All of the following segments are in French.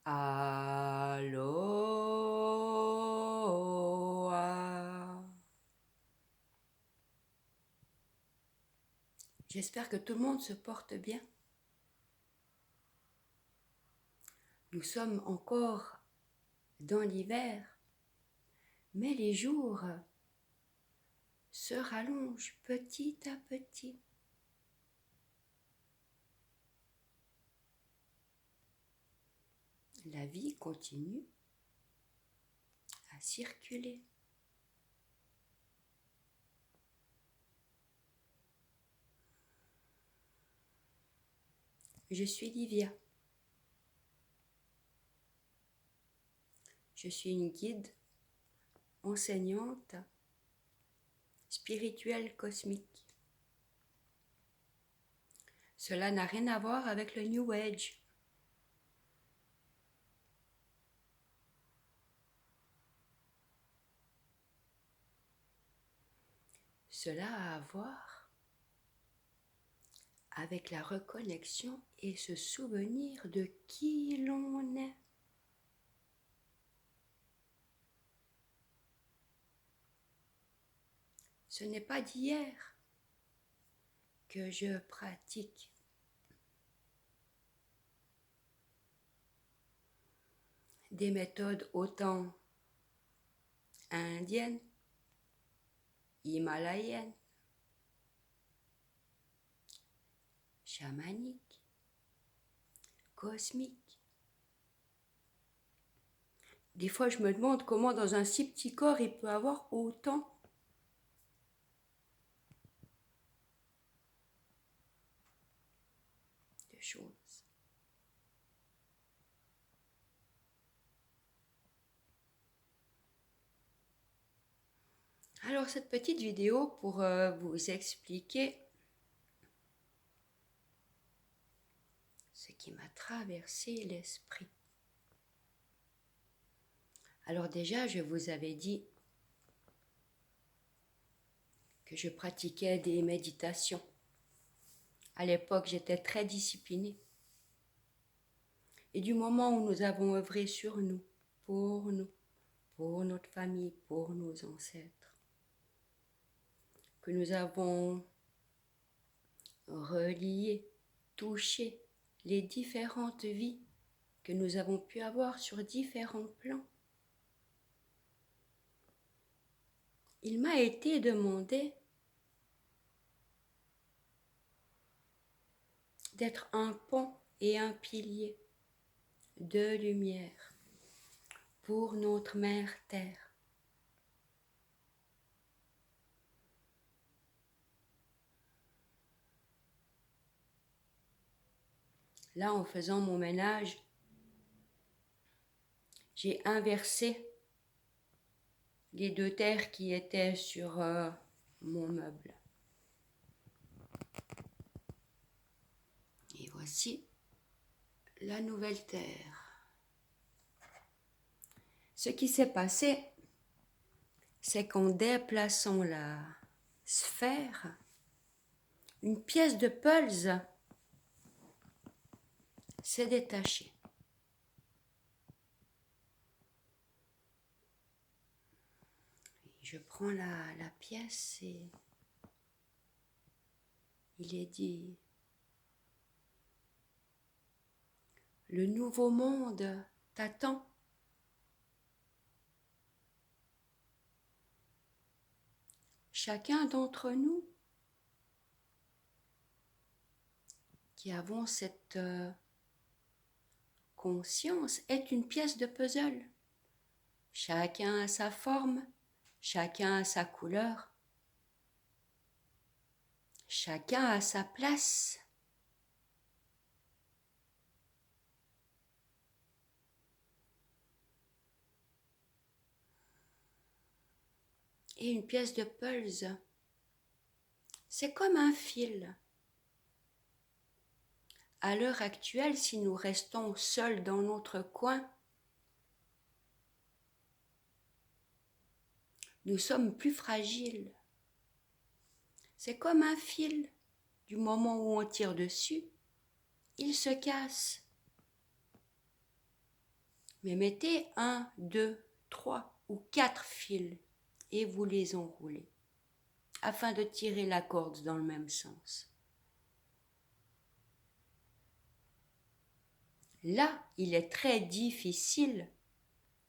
Aloha. J'espère que tout le monde se porte bien. Nous sommes encore dans l'hiver, mais les jours se rallongent petit à petit. La vie continue à circuler. Je suis Livia. Je suis une guide, enseignante, spirituelle cosmique. Cela n'a rien à voir avec le New Age. Cela a à voir avec la reconnexion et se souvenir de qui l'on est. Ce n'est pas d'hier que je pratique des méthodes autant indiennes, himalayennes, chamaniques, cosmiques. Des fois, je me demande comment dans un si petit corps, il peut avoir autant de choses. Alors, cette petite vidéo pour vous expliquer ce qui m'a traversé l'esprit. Alors déjà, je vous avais dit que je pratiquais des méditations. À l'époque, j'étais très disciplinée. Et du moment où nous avons œuvré sur nous, pour notre famille, pour nos ancêtres, que nous avons relié, touché les différentes vies que nous avons pu avoir sur différents plans, il m'a été demandé d'être un pont et un pilier de lumière pour notre mère Terre. Là, en faisant mon ménage, j'ai inversé les deux terres qui étaient sur mon meuble. Et voici la nouvelle terre. Ce qui s'est passé, c'est qu'en déplaçant la sphère, une pièce de pulse s'est détachée. Je prends la pièce et il est dit: le nouveau monde t'attend. Chacun d'entre nous qui avons cette conscience est une pièce de puzzle. Chacun a sa forme, chacun a sa couleur, chacun a sa place. Et une pièce de pulse, c'est comme un fil. À l'heure actuelle, si nous restons seuls dans notre coin, nous sommes plus fragiles. C'est comme un fil. Du moment où on tire dessus, il se casse. Mais mettez 1, 2, 3 ou 4 fils et vous les enroulez afin de tirer la corde dans le même sens. Là, il est très difficile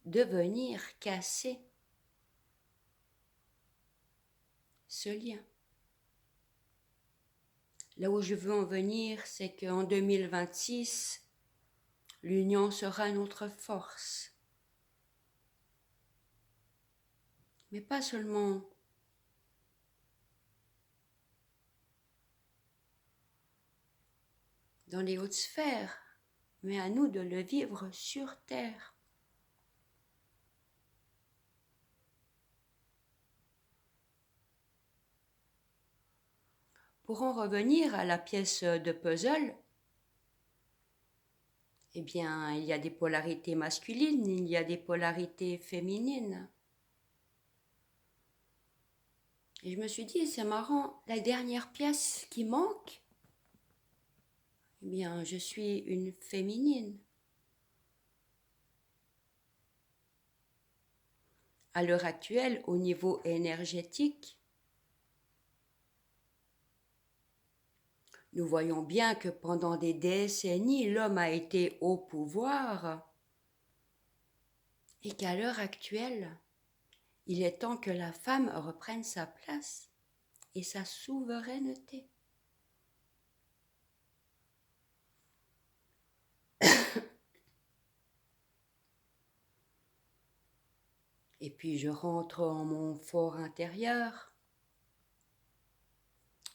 de venir casser ce lien. Là où je veux en venir, c'est qu'en 2026, l'union sera notre force. Mais pas seulement dans les hautes sphères, mais à nous de le vivre sur Terre. Pour en revenir à la pièce de puzzle, eh bien, il y a des polarités masculines, il y a des polarités féminines. Et je me suis dit, c'est marrant, la dernière pièce qui manque, eh bien, je suis une féminine. À l'heure actuelle, au niveau énergétique, nous voyons bien que pendant des décennies, l'homme a été au pouvoir et qu'à l'heure actuelle, il est temps que la femme reprenne sa place et sa souveraineté. Et puis je rentre en mon fort intérieur,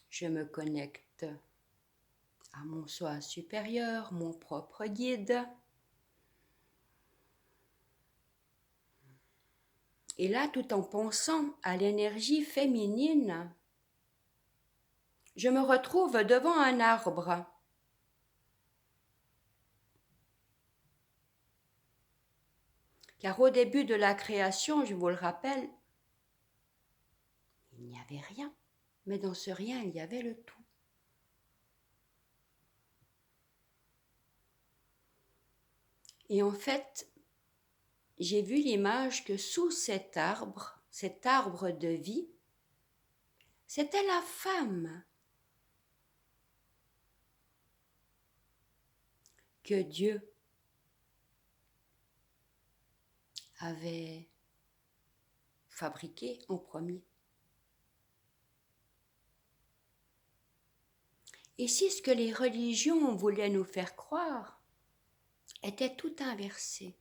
je me connecte à mon soi supérieur, mon propre guide. Et là, tout en pensant à l'énergie féminine, je me retrouve devant un arbre. Car au début de la création, je vous le rappelle, il n'y avait rien. Mais dans ce rien, il y avait le tout. Et en fait, j'ai vu l'image que sous cet arbre de vie, c'était la femme que Dieu avait fabriquée en premier. Et si ce que les religions voulaient nous faire croire était tout inversé,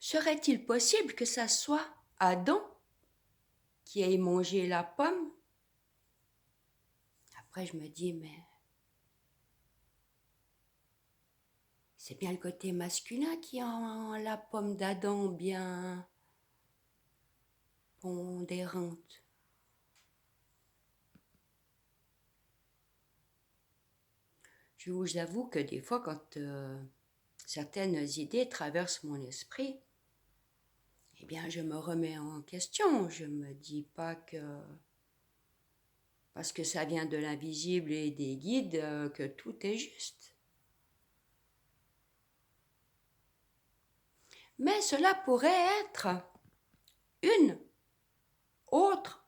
serait-il possible que ça soit Adam qui ait mangé la pomme? Après, je me dis, mais c'est bien le côté masculin qui a la pomme d'Adam bien pondérante. Je vous avoue que des fois, quand certaines idées traversent mon esprit, eh bien, je me remets en question. Je ne me dis pas que, parce que ça vient de l'invisible et des guides, que tout est juste. Mais cela pourrait être une autre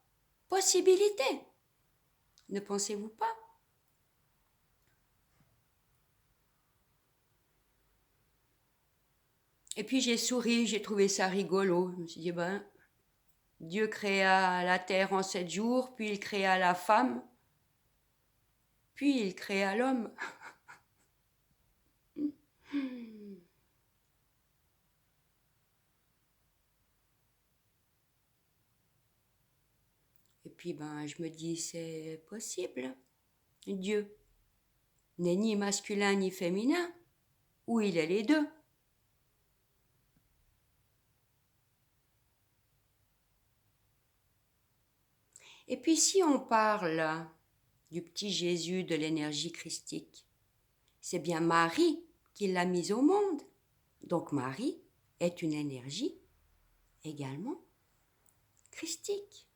possibilité. Ne pensez-vous pas? Et puis j'ai souri, j'ai trouvé ça rigolo. Je me suis dit, ben, Dieu créa la terre en 7 jours, puis il créa la femme, puis il créa l'homme. Et puis ben, je me dis, c'est possible. Dieu n'est ni masculin ni féminin, ou il est les deux. Et puis si on parle du petit Jésus de l'énergie christique, c'est bien Marie qui l'a mise au monde. Donc Marie est une énergie également christique.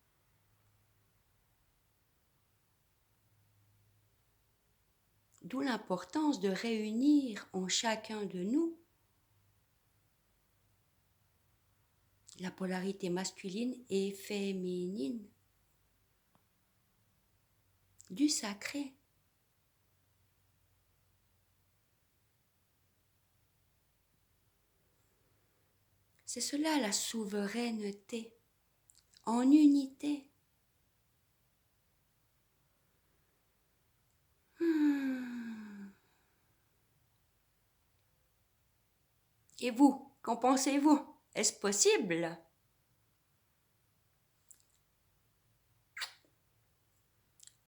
D'où l'importance de réunir en chacun de nous la polarité masculine et féminine, du sacré. C'est cela la souveraineté, en unité. Et vous, qu'en pensez-vous? Est-ce possible?